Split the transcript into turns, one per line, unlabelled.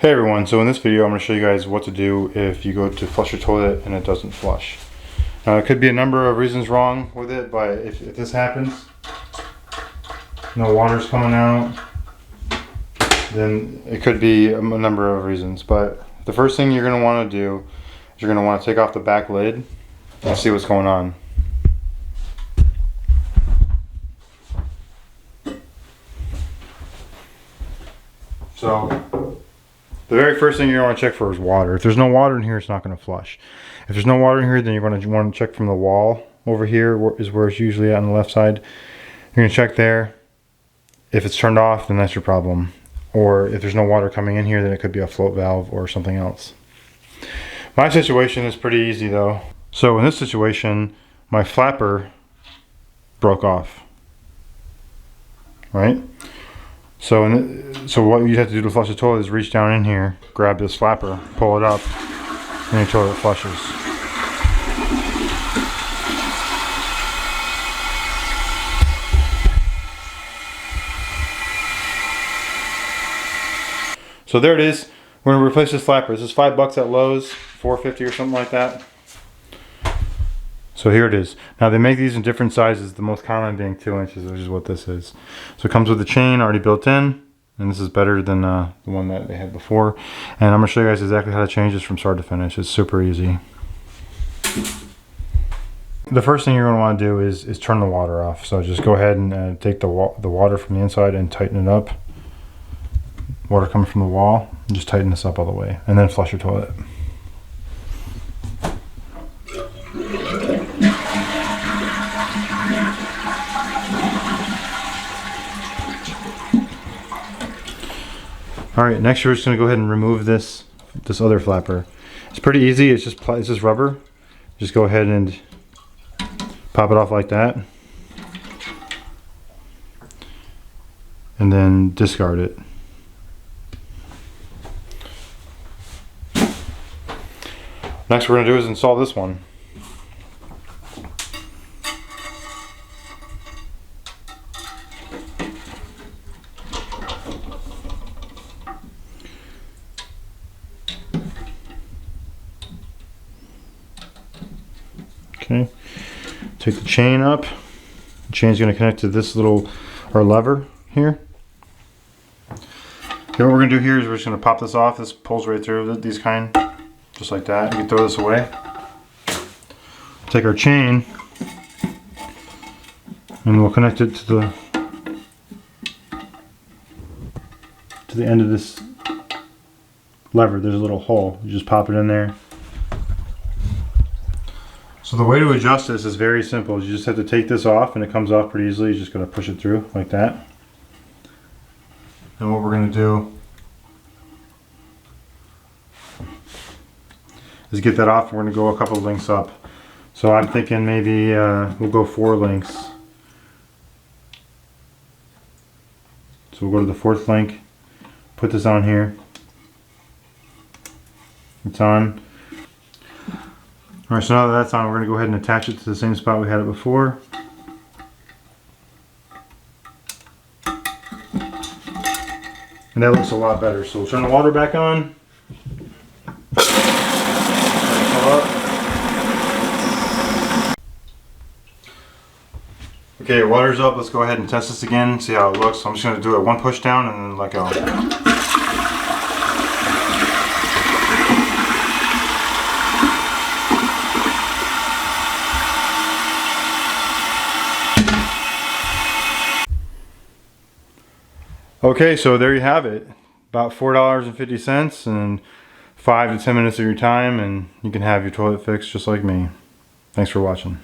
Hey everyone, so in this video I'm going to show you guys what to do if you go to flush your toilet and it doesn't flush. Now it could be a number of reasons wrong with it, but if this happens, no water's coming out, then it could be a number of reasons. But the first thing you're going to want to do is you're going to want to take off the back lid and see what's going on. So the very first thing you're going to want to check for is water. If there's no water in here, it's not going to flush. If there's no water in here, then you're going to want to check from the wall over here, is where it's usually at on the left side. You're going to check there. If it's turned off, then that's your problem. Or if there's no water coming in here, then it could be a float valve or something else. My situation is pretty easy though. So in this situation, my flapper broke off. Right? So what you have to do to flush the toilet is reach down in here, grab this flapper, pull it up, and your toilet flushes. So there it is. We're going to replace this flapper. This is $5 at Lowe's, $4.50 or something like that. So here it is. Now they make these in different sizes, the most common being 2 inches, which is what this is. So it comes with the chain already built in, and this is better than the one that they had before. And I'm going to show you guys exactly how to change this from start to finish. It's super easy. The first thing you're going to want to do is turn the water off. So just go ahead and take the water from the inside and tighten it up. Water coming from the wall, and just tighten this up all the way, and then flush your toilet. Alright, next we're just going to go ahead and remove this other flapper. It's pretty easy, it's just rubber. Just go ahead and pop it off like that. And then discard it. Next we're going to do is install this one. Okay, take the chain up. The chain's going to connect to this little lever here. Okay, what we're going to do here is we're just going to pop this off. This pulls right through these kind, just like that. You can throw this away. Take our chain and we'll connect it to the end of this lever. There's a little hole. You just pop it in there. So the way to adjust this is very simple. You just have to take this off, and it comes off pretty easily. You're just going to push it through like that. And what we're going to do is get that off. We're going to go a couple links up. So I'm thinking maybe we'll go 4 links. So we'll go to the 4th link, put this on here. It's on. Alright, so now that that's on, we're going to go ahead and attach it to the same spot we had it before. And that looks a lot better. So we'll turn the water back on. Okay, water's up. Let's go ahead and test this again, see how it looks. So I'm just going to do it 1 push down and then let go. Okay, so there you have it. About $4.50 and 5 to 10 minutes of your time, and you can have your toilet fixed just like me. Thanks for watching.